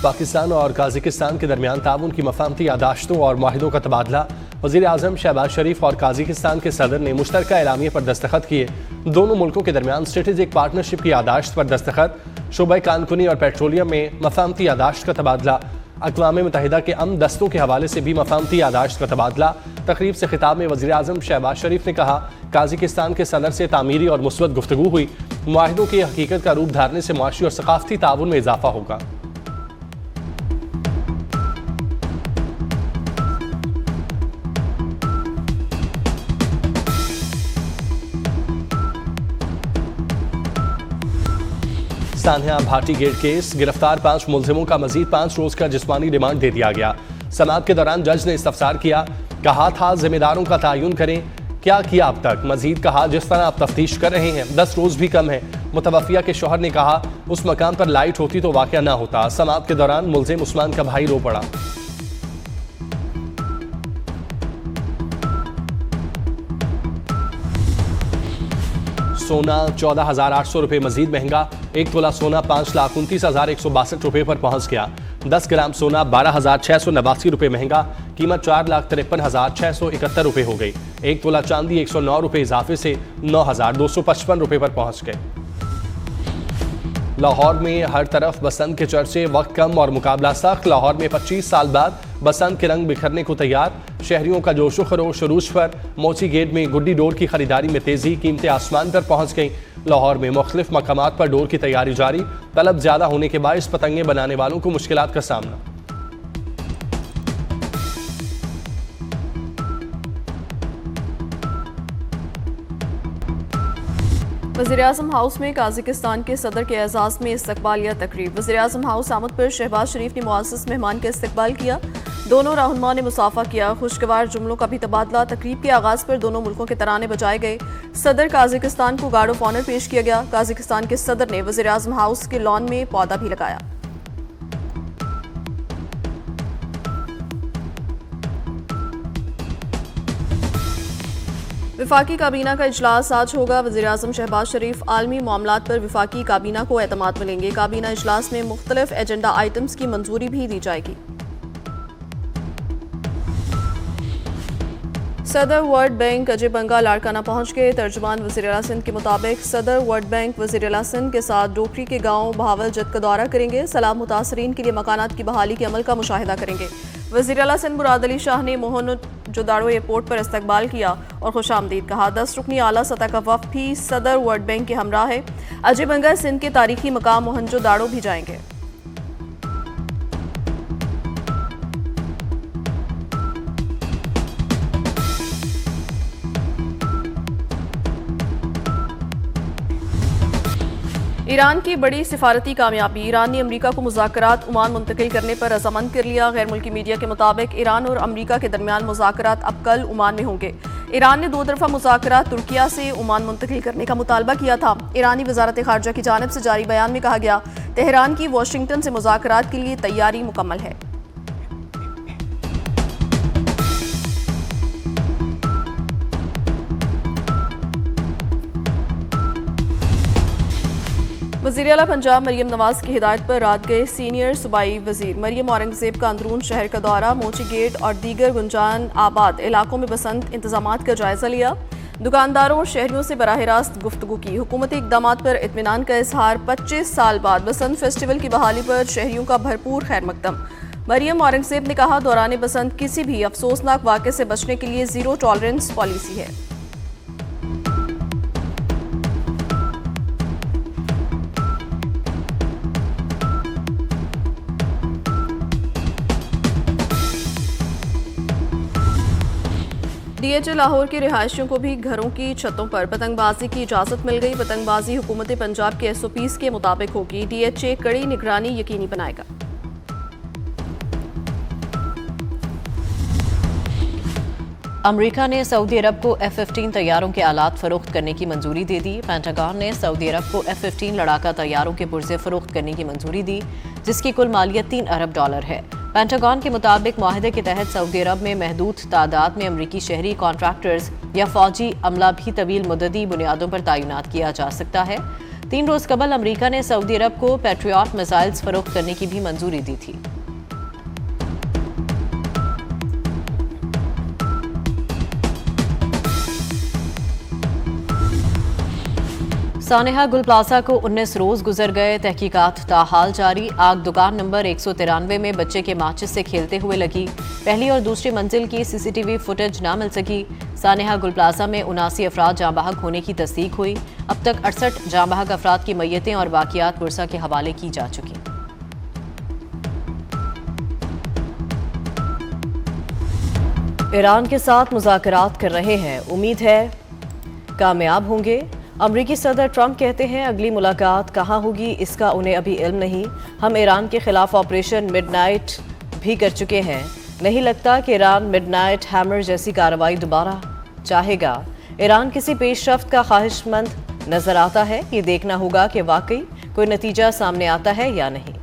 पाकिस्तान और काजिकिस्तान के दरमियान ताउन की मफाहमती यादाश्तों और माहिदों का तबादला। वज़ीर आज़म शहबाज शरीफ और काजिकिस्तान के सदर ने मुश्तरका एलामिया पर दस्तखत किए। दोनों मुल्कों के दरमियान स्ट्रेटेजिक पार्टनरशिप की यादाश्त पर दस्तखत। शोबा कानकुनी और पेट्रोलियम में मफाहमती यादाश्त का तबादला। अक़वाम मुत्तहिदा के अमन दस्तों के हवाले से भी मफाहमती यादाश्त का तबादला। तकरीब से खिताब में वज़ीर आज़म शहबाज शरीफ ने कहा, काजिकिस्तान के सदर से तामीरी और मुस्बत गुफ्तगू हुई। मुआहिदों की हकीकत का रूप धारने से मुआशी और सकाफ़ती ताउन में इजाफा होगा। सानिया भाटी गेट केस, गिरफ्तार 5 मुलजिमों का मजीद 5 रोज का जिस्मानी रिमांड दे दिया गया। समाअत के दौरान जज ने इस्तफसार किया, कहा था जिम्मेदारों का तयन करें, क्या किया अब तक। मजीद कहा, जिस तरह आप तफ्तीश कर रहे हैं 10 रोज भी कम है। मुतवफ़िया के शौहर ने कहा, उस मकान पर लाइट होती तो वाक़या ना होता। समाअत के दौरान मुलजिम उस्मान का भाई रो पड़ा। सोना 14,800 रुपये मजीद महंगा। 1 तोला सोना 5,29,162 रुपये पर पहुंच गया। 10 ग्राम सोना 12,689 रुपये महंगा। कीमत 4,53,671 रुपये हो गई। 1 तोला चांदी 109 रुपये इजाफे से 9,255 रुपये पर पहुंच गए। लाहौर में हर तरफ बसंत के चर्चे, वक्त कम और मुकाबला सख्त। लाहौर में 25 साल बाद बसंत के रंग बिखरने को तैयार। शहरियों का जोशो खरोश शुरूज पर। मोची गेट में गुड्डी डोर की खरीदारी में तेजी, कीमतें आसमान पर पहुंच गईं। लाहौर में मुख्तलिफ मकामात पर डोर की तैयारी जारी। तलब ज्यादा होने के बायस पतंगे बनाने वालों को मुश्किलात का सामना। वज़ीर-ए-आज़म हाउस में काजिकिस्तान के सदर के एजाज़ में इस्तकबालिया तकरीब। वज़ीर-ए-आज़म हाउस आमद पर शहबाज शरीफ ने मुअज़्ज़ज़ मेहमान का इस्तकबाल किया। दोनों रहनुमा ने मुसाफा किया। खुशगवार जुमलों का भी तबादला। तकरीब के आगाज़ पर दोनों मुल्कों के तराने बजाए गए। सदर काजिकिस्तान को गार्ड ऑफ ऑनर पेश किया गया। काजिकिस्तान के सदर ने वज़ीर-ए-आज़म हाउस के लॉन में पौधा भी लगाया। विफाकी काबीना का इजलास आज होगा। वज़ीर-ए-आज़म शहबाज शरीफ आलमी मामलात पर विफाकी काबीना को एतमाद मिलेंगे। काबीना इजलास में मुख्तलिफ एजेंडा आइटम्स की मंजूरी भी दी जाएगी। सदर वर्ल्ड बैंक अजय बंगा लाड़काना पहुंच गए। तर्जुमान वज़ीर-ए-आला सिंध के मुताबिक सदर वर्ल्ड बैंक वज़ीर-ए-आला सिंध के साथ डोकरी के गांव भावल जत का दौरा करेंगे। सैलाब मुतासरीन के लिए मकानात की बहाली के अमल का मुशाहिदा करेंगे। वज़ीर-ए-आला सिंध मुराद अली शाह ने मोहन जोदाड़ो एयरपोर्ट पर इस्तकबाल किया और खुशामदीद कहा। 10 रुकनी आला सतह का वफ़द भी सदर वर्ल्ड बैंक के हमरा है। अजय बंगा सिंध के तारीखी मकाम मोहन जोदाड़ो भी जाएंगे। ईरान की बड़ी सिफारती कामयाबी। ईरान ने अमरीका को मुज़ाकरात ओमान मुंतकिल करने पर रजामंद कर लिया। गैर मुल्की मीडिया के मुताबिक ईरान और अमरीका के दरमियान मुज़ाकरात अब कल ओमान में होंगे। ईरान ने 2 तरफा मुज़ाकरात तुर्किया से ओमान मुंतकिल करने का मुतालबा किया था। ईरानी वज़ारत ख़ारजा की जानिब से जारी बयान में कहा गया, तेहरान की वाशिंगटन से मुज़ाकरात के लिए तैयारी मुकम्मल है। वज़ीर-ए-आला पंजाब मरियम नवाज की हिदायत पर रात गए सीनियर सूबाई वज़ीर। मरियम औरंगज़ेब का अंदरून शहर का दौरा, मोची गेट और दीगर गुंजान आबाद इलाकों में बसंत इंतजामात का जायजा लिया। दुकानदारों और शहरियों से बराह रास्त गुफ्तगू की। हुकूमती इक़दामात पर इत्मीनान का इजहार। 25 साल बाद बसंत फेस्टिवल की बहाली पर शहरियों का भरपूर खैर मकदम। मरियम औरंगज़ेब ने कहा, दौरान बसंत किसी भी अफसोसनाक वाक़े से बचने के लिए ज़ीरो टॉलरेंस पॉलिसी है। DHA लाहौर के रिहायशियों को भी घरों की छतों पर पतंगबाजी की इजाज़त मिल गई। पतंगबाजी हुकूमत पंजाब के SOPs के मुताबिक होगी। DHA कड़ी निगरानी यकीनी बनाएगा। अमरीका ने सऊदी अरब को F-15 तैयारों के आलात फरोख्त करने की मंजूरी दे दी। पेंटागन ने सऊदी अरब को F-15 लड़ाका तैयारों के पुर्जे फरोख्त करने की मंजूरी दी, जिसकी कुल मालियत $3 अरब है। पेंटागन के मुताबिक माहिदे के तहत सऊदी अरब में महदूद तादाद में अमरीकी शहरी कॉन्ट्रैक्टर्स या फौजी अमला भी तवील मुद्दती बुनियादों पर तैनात किया जा सकता है। 3 रोज कबल अमेरिका ने सऊदी अरब को पैट्रियट मिसाइल्स फरोख्त करने की भी मंजूरी दी थी। सानेहा गुल प्लाजा को 19 रोज गुजर गए, तहकीकात ताहाल जारी। आग दुकान नंबर 193 में बच्चे के माचिस से खेलते हुए लगी। पहली और दूसरी मंजिल की सीसीटीवी फुटेज न मिल सकी। सानेहा गुल प्लाजा में 79 अफराद जाँ बहक होने की तस्दीक हुई। अब तक 68 जाँ बहक अफराद की मैयतें और बाकियात पुरसा के हवाले की जा चुकी। ईरान के साथ मुज़ाकरात कर रहे हैं, उम्मीद है कामयाब होंगे। अमरीकी सदर ट्रंप कहते हैं अगली मुलाकात कहाँ होगी इसका उन्हें अभी इल्म नहीं। हम ईरान के खिलाफ ऑपरेशन मिडनाइट भी कर चुके हैं। नहीं लगता कि ईरान मिडनाइट हैमर जैसी कार्रवाई दोबारा चाहेगा। ईरान किसी पेशरफ्त का ख्वाहिशमंद नजर आता है। ये देखना होगा कि वाकई कोई नतीजा सामने आता है या नहीं।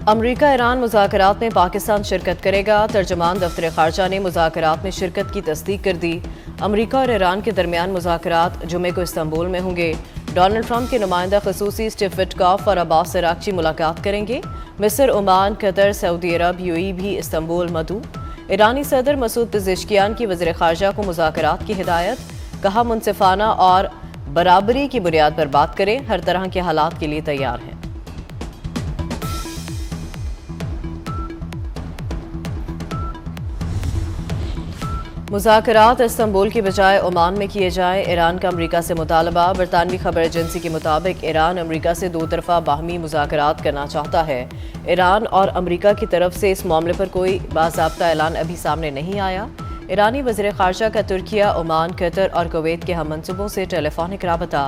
अमरीका ईरान मुज़ाकरात में पाकिस्तान शिरकत करेगा। तर्जमान दफ्तर खारजा ने मुज़ाकरात में शिरकत की तस्दीक कर दी। अमरीका और ईरान के दरमियान मुज़ाकरात जुमे को इस्तांबुल में होंगे। डोनाल्ड ट्रंप के नुमाइंदा खसूसी स्टीव विटकॉफ और अब्बास अरागची मुलाकात करेंगे। मिस्र, ओमान, कतर, सऊदी अरब, यूएई भी इस्तांबुल मदऊ। ईरानी सदर मसूद पेज़ेश्कियान की वज़ीर ख़ारजा को मुज़ाकरात की हिदायत, कहा मुनसिफाना और बराबरी की बुनियाद पर बात करें, हर तरह के हालात के लिए तैयार हैं। मुज़ाकरात इस्तांबुल की बजाय ओमान में किए जाएं, ईरान का अमरीका से मुतालबा। बरतानवी खबर एजेंसी के मुताबिक ईरान अमरीका से दो तरफा बाहमी मुज़ाकरात करना चाहता है। ईरान और अमरीका की तरफ से इस मामले पर कोई बाज़ाब्ता ऐलान अभी सामने नहीं आया। ईरानी वज़ीर ख़ारजा का तुर्किया, ओमान, कतर और कुवैत के हम मनसूबों से टेलीफोनिक राबता।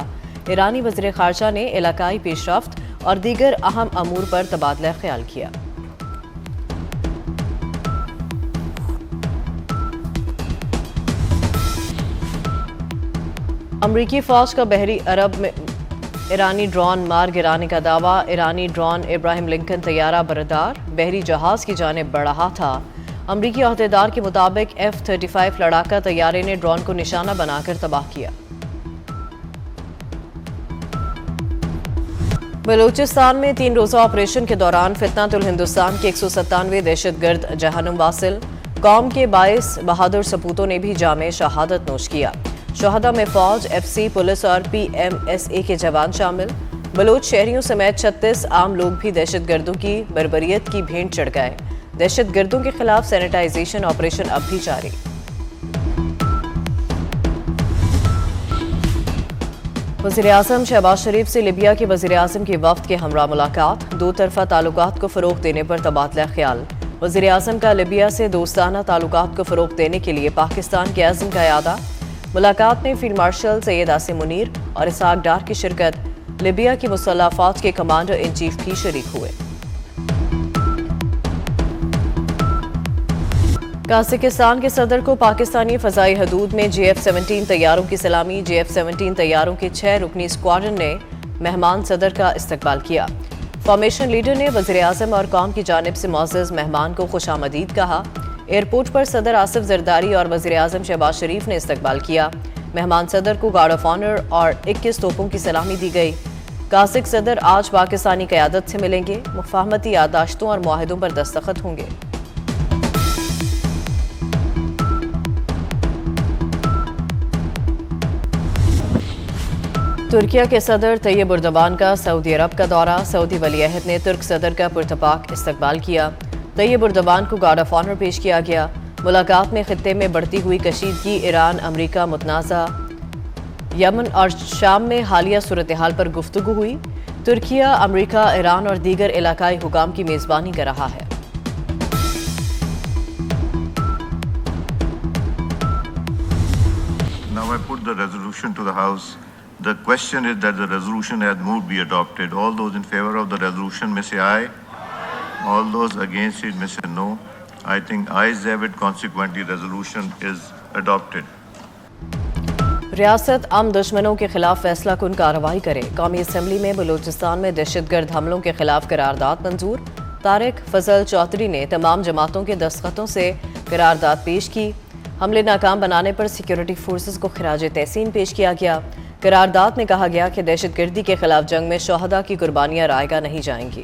ईरानी वज़ीर ख़ारजा ने इलाकाई पेशरफ्त और दीगर अहम अमूर पर तबादला ख्याल किया। अमरीकी फ़ौज का बहरी अरब में ईरानी ड्रोन मार गिराने का दावा। ईरानी ड्रोन इब्राहिम लिंकन तैयारा बरदार बहरी जहाज़ की जानिब बढ़ रहा था। अमरीकी अहदेदार के मुताबिक F-35 लड़ाका तैयारे ने ड्रोन को निशाना बनाकर तबाह किया। बलूचिस्तान में 3 रोज़ा ऑपरेशन के दौरान फितनातुल हिंदुस्तान के 197 दहशतगर्द जहन्नुम वासिल। कौम के 22 बहादुर सपूतों ने भी जामे शहादत नोश किया। शहदा में फौज, FC, पुलिस और PMSA के जवान शामिल। बलूच शहरियों समेत 36 आम लोग भी दहशतगर्दों की बर्बरियत की भेंट चढ़ गए। दहशतगर्दों के खिलाफ सैनिटाइजेशन ऑपरेशन अब भी जारी। वज़ीर आज़म शहबाज शरीफ से लिबिया के वज़ीर आज़म के वफ़द के हमरा मुलाकात। दो तरफा ताल्लुकात को फ़रोग़ देने पर तबादला ख्याल। वज़ीर आज़म का लिबिया से दोस्ताना ताल्लुकात को फ़रोग़ देने के लिए पाकिस्तान के अज़्म का इरादा। मुलाकात में फील्ड मार्शल सैयद आसिम मुनीर और इसाक डार की शिरकत। लिबिया की मुसल्लह फ़ौज के कमांडर इन चीफ भी शरीक हुए। कजाकिस्तान के सदर को पाकिस्तानी फ़ज़ाई हदूद में JF-17 तैयारों की सलामी। JF-17 तैयारों के 6 रुकनी स्क्वाड्रन ने मेहमान सदर का इस्तकबाल किया। फॉर्मेशन लीडर ने वज़ीर आज़म और कौम की जानिब से मुअज़्ज़ज़ मेहमान को खुशामदीद कहा। एयरपोर्ट पर सदर आसिफ जरदारी और वज़ीर आज़म शहबाज शरीफ ने इस्तकबाल किया। मेहमान सदर को गार्ड ऑफ ऑनर और 21 तोपों की सलामी दी गई। कासिक सदर आज पाकिस्तानी क़यादत से मिलेंगे। मुफ़ाहमती याददाश्तों और मुआहिदों पर दस्तखत होंगे। तुर्किया के सदर तैयब एर्दोगान का सऊदी अरब का दौरा। सऊदी वली अहद ने तुर्क सदर का पुरतपाक इस्तकबाल किया। तैयब एर्दोगान को गार्ड ऑफ ऑनर पेश किया गया। मुलाकात में खित्ते में बढ़ती हुई कशीदगी, ईरान, अमरीका, मुतनाज़ा यमन और शाम में हालिया सूरत हाल पर गुफ्तगू हुई। तुर्किया, अमरीका, ईरान और दीगर इलाकाई हुकाम की मेज़बानी कर रहा है। Now I put the resolution to the House. The question is that the resolution as moved be adopted. All those in favor of the resolution may say aye. All those against it may say no. I think ayes have it. Consequently, resolution is adopted. रियासत आम दुश्मनों के खिलाफ फैसला कुन कार्रवाई करे। कौमी असम्बली में बलूचिस्तान में दहशतगर्द हमलों के खिलाफ करारदाद मंजूर। तारिक फजल चौधरी ने तमाम जमातों के दस्तखतों से करारदाद पेश की। हमले नाकाम बनाने पर सिक्योरिटी फोर्सेस को खिराज तहसीन पेश किया गया। करारदाद में कहा गया कि दहशतगर्दी के खिलाफ जंग में शोहदा की कुर्बानियां रायगा नहीं जाएंगी।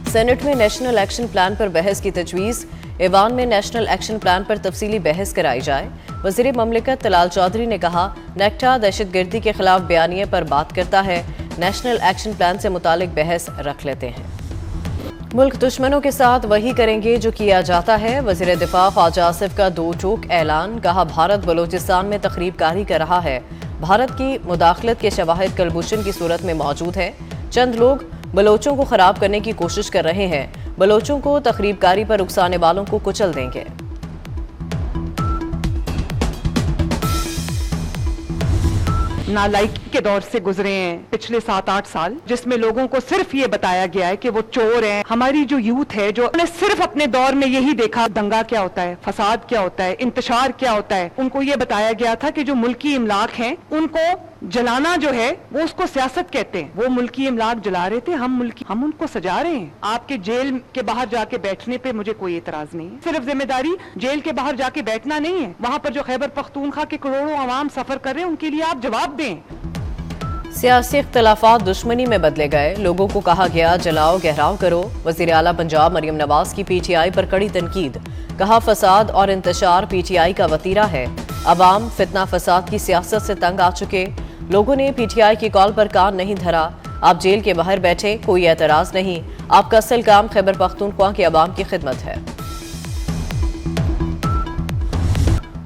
सेनेट में नेशनल एक्शन प्लान पर बहस की तजवीज़। ईवान में नेशनल एक्शन प्लान पर तफसीली बहस कराई जाए। वज़ीर ममलिकत तलाल चौधरी ने कहा, नेक्टा दहशतगर्दी के खिलाफ बयानिए पर बात करता है, नेशनल एक्शन प्लान से मुतालिक बहस रख लेते हैं। मुल्क दुश्मनों के साथ वही करेंगे जो किया जाता है। वज़ीर दिफा ख्वाजा आसिफ का दो टोक ऐलान। कहा, भारत बलोचिस्तान में तखरीबकारी कर रहा है। भारत की मुदाखलत के शवाहिद कलभूषण की सूरत में मौजूद है। चंद लोग बलोचों को खराब करने की कोशिश कर रहे हैं। बलोचों को तखरीबकारी पर उकसाने वालों को कुचल देंगे। नालायकी के दौर से गुजरे हैं पिछले 7-8 साल, जिसमें लोगों को सिर्फ ये बताया गया है कि वो चोर हैं। हमारी जो यूथ है जो ने सिर्फ अपने दौर में यही देखा दंगा क्या होता है, फसाद क्या होता है, इंतशार क्या होता है। उनको ये बताया गया था कि जो मुल्की इमलाक हैं उनको जलाना जो है वो उसको सियासत कहते हैं। वो मुल्की इमलाक जला रहे थे, हम उनको सजा रहे हैं। आपके जेल के बाहर जाके बैठने पे मुझे कोई एतराज नहीं है। सिर्फ जिम्मेदारी जेल के बाहर जाके बैठना नहीं है, वहाँ पर जो खैबर पख्तूनख्वा के करोड़ों अवाम सफर कर रहे हैं उनके लिए आप जवाब दें। सियासी इख्तलाफात दुश्मनी में बदले गए। लोगों को कहा गया, जलाओ गहराव करो। वज़ीर आला पंजाब मरियम नवाज की PTI पर कड़ी तनकीद। कहा, फसाद और इंतशार PTI का वतीरा है। अवाम फितना फसाद की सियासत से तंग आ चुके। लोगों ने PTI की कॉल पर कान नहीं धरा। आप जेल के बाहर बैठे, कोई एतराज नहीं। आपका असल काम खैबर पख्तूनख्वा के अवाम की खिदमत है।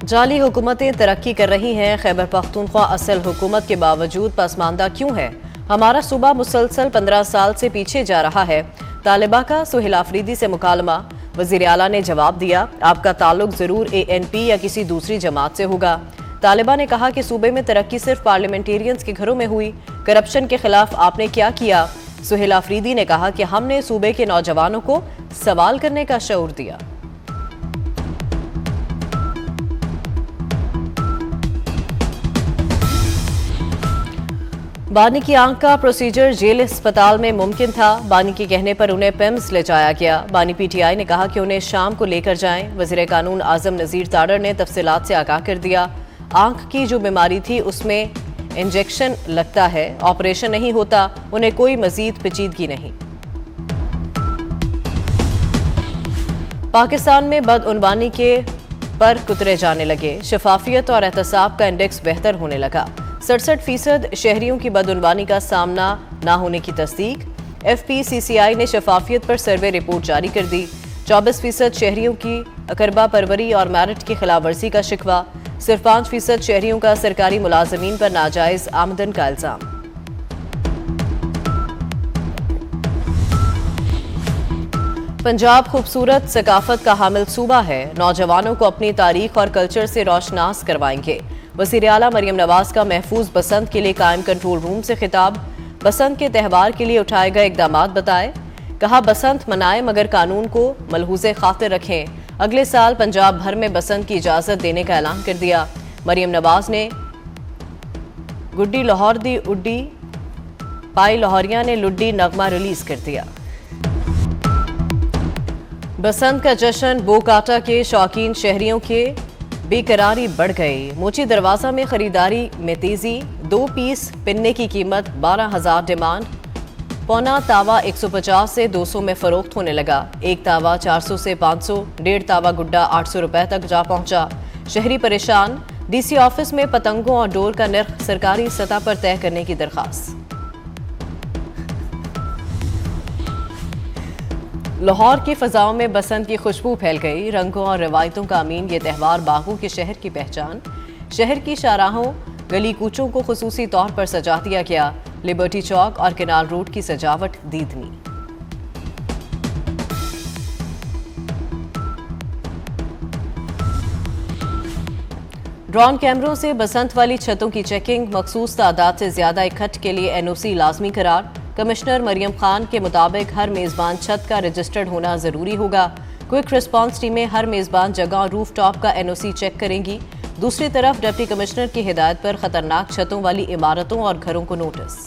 जाली हुकूमतें तरक्की कर रही हैं। खैबर पख्तूनख्वा असल हुकूमत के बावजूद पसमानदा क्यों है? हमारा सूबा मुसलसल 15 साल से पीछे जा रहा है। तालिबा का सुहेल आफरीदी से मुकालमा। वज़ीर आला ने जवाब दिया, आपका ताल्लुक जरूर ANP या किसी दूसरी जमात से होगा। तालिबा ने कहा कि सूबे में तरक्की सिर्फ पार्लियामेंटेरियंस के घरों में हुई। करप्शन के खिलाफ आपने क्या किया? सुहेल आफरीदी ने कहा कि हमने सूबे के नौजवानों को सवाल करने का शऊर दिया। बानी की आंख का प्रोसीजर जेल अस्पताल में मुमकिन था। बानी के कहने पर उन्हें पेम्स ले जाया गया। बानी PTI ने कहा कि उन्हें शाम को लेकर जाएं। वज़ीर कानून आज़म नज़ीर ताडर ने तफसीलात से आगाह कर दिया। आंख की जो बीमारी थी उसमें इंजेक्शन लगता है, ऑपरेशन नहीं होता। उन्हें कोई मजीद पेचीदगी नहीं। पाकिस्तान में बदउनवानी के पर कुतरे जाने लगे। शफाफियत और एहतसाब का इंडेक्स बेहतर होने लगा। 67% शहरियों की बदउनवानी का सामना न होने की तस्दीक। FPCCI ने शफाफियत पर सर्वे रिपोर्ट जारी कर दी। 24% शहरियों की अकरबा परवरी और मैरिट की खिलाफ वर्जी का शिकवा। सिर्फ 5% शहरियों का सरकारी मुलाजमीन पर नाजायज आमदन का इल्जाम। पंजाब खूबसूरत सकाफत का हामिल सूबा है। नौजवानों को अपनी तारीख और कल्चर से रोशनास करवाएंगे। वज़ीर आला मरियम नवाज का महफूज बसंत के लिए कायम कंट्रोल रूम से खिताब। बसंत के त्यौहार के लिए उठाए गए इकदामात बताए। कहा, बसंत मनाएं मगर कानून को मलहूज़े खातिर रखें। अगले साल पंजाब भर में बसंत की इजाज़त देने का ऐलान कर दिया। मरियम नवाज ने गुड्डी लाहौर दी उड्डी पाई लाहौरिया ने लुड्डी नगमा रिलीज कर दिया। बसंत का जश्न बोकाटा के शौकीन शहरियों के बेकरारी बढ़ गई। मोची दरवाजा में खरीदारी में तेजी। 2 पीस पिन्ने की कीमत 12,000 डिमांड। पौना तावा 150 से 200 में फरोख्त होने लगा। एक तावा 400 से 500, 1.5 तावा गुड्डा 800 रुपए तक जा पहुंचा। शहरी परेशान। DC ऑफिस में पतंगों और डोर का निर्ख सरकारी सतह पर तय करने की दरखास्त। लाहौर की फजाओं में बसंत की खुशबू फैल गई। रंगों और रवायतों का अमीन ये त्यौहार बागों के शहर की पहचान। शहर की शाहराहों गली कूचों को खुसूसी तौर पर सजा दिया गया। लिबर्टी चौक और केनाल रोड की सजावट दीदनी। ड्रोन कैमरों से बसंत वाली छतों की चेकिंग। मखसूस तादाद से ज्यादा इकट्ठ के लिए NOC लाजमी करार। कमिश्नर मरियम खान के मुताबिक हर मेज़बान छत का रजिस्टर्ड होना ज़रूरी होगा। क्विक रिस्पांस टीमें हर मेज़बान जगह और रूफ टॉप का NOC चेक करेंगी। दूसरी तरफ डिप्टी कमिश्नर की हिदायत पर खतरनाक छतों वाली इमारतों और घरों को नोटिस।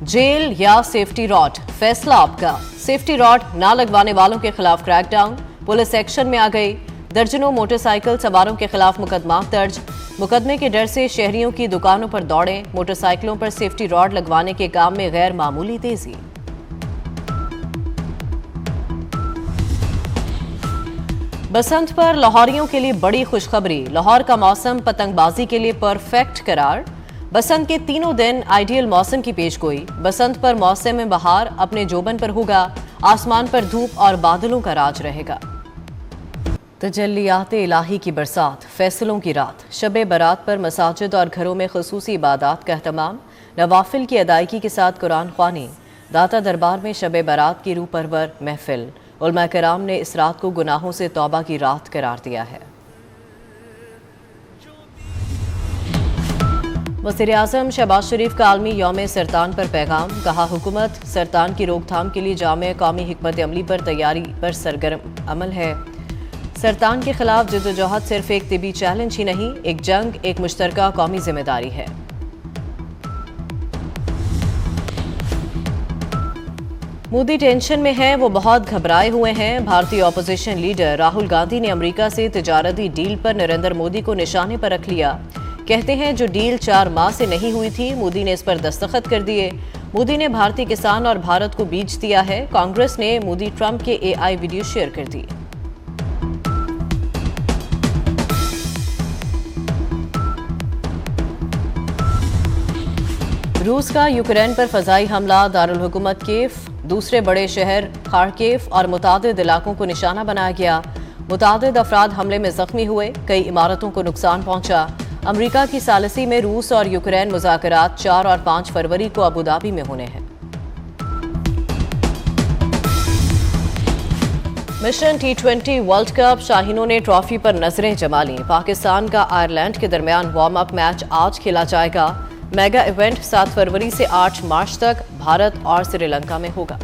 जेल या सेफ्टी रॉड, फैसला आपका। सेफ्टी रॉड ना लगवाने वालों के खिलाफ क्रैकडाउन, पुलिस एक्शन में आ गई। दर्जनों मोटरसाइकिल सवारों के खिलाफ मुकदमा दर्ज। मुकदमे के डर से शहरियों की दुकानों पर दौड़े। मोटरसाइकिलों पर सेफ्टी रॉड लगवाने के काम में गैर मामूली तेजी। बसंत पर लाहौरियों के लिए बड़ी खुशखबरी। लाहौर का मौसम पतंगबाजी के लिए परफेक्ट करार। बसंत के तीनों दिन आइडियल मौसम की पेशगोई। बसंत पर मौसम बहार अपने जोबन पर होगा। आसमान पर धूप और बादलों का राज रहेगा। तजल्लियात इलाही की बरसात, फैसलों की रात। शब बारात पर मसाजिद और घरों में खुसूसी इबादत का एहतमाम। नवाफिल की अदायगी के साथ कुरान ख्वानी। दाता दरबार में शब बारात की रूह परवर महफिल। उलमा कराम ने इस रात को गुनाहों से तौबा की रात करार दिया है। वज़ीर-ए-आज़म शहबाज शरीफ का आलमी यौम सरतान पर पैगाम। कहा, हुकूमत सरतान की रोकथाम के लिए जामे कौमी हिकमत अमली पर तैयारी पर सरगर्म अमल है। सरतान के खिलाफ जद्दोजहद सिर्फ एक तिबी चैलेंज ही नहीं, एक जंग, एक मुश्तरका कौमी जिम्मेदारी है। मोदी टेंशन में हैं, वो बहुत घबराए हुए हैं। भारतीय ऑपोजिशन लीडर राहुल गांधी ने अमेरिका से तिजारती डील पर नरेंद्र मोदी को निशाने पर रख लिया। कहते हैं जो डील 4 माह से नहीं हुई थी, मोदी ने इस पर दस्तखत कर दिए। मोदी ने भारतीय किसान और भारत को बीज दिया है। कांग्रेस ने मोदी ट्रंप के AI वीडियो शेयर कर दी। रूस का यूक्रेन पर फजाई हमला। दारुल हुकूमत कीव, दूसरे बड़े शहर खार्किव और मुतादिद इलाकों को निशाना बनाया गया। मुतादिद अफराद हमले में जख्मी हुए। कई इमारतों को नुकसान पहुंचा। अमेरिका की सालसी में रूस और यूक्रेन मुज़ाकरात 4 और 5 फरवरी को अबू धाबी में होने हैं। मिशन T20 वर्ल्ड कप, शाहीनों ने ट्रॉफी पर नजरें जमा ली। पाकिस्तान का आयरलैंड के दरमियान वार्म अप मैच आज खेला जाएगा। मेगा इवेंट 7 फरवरी से 8 मार्च तक भारत और श्रीलंका में होगा।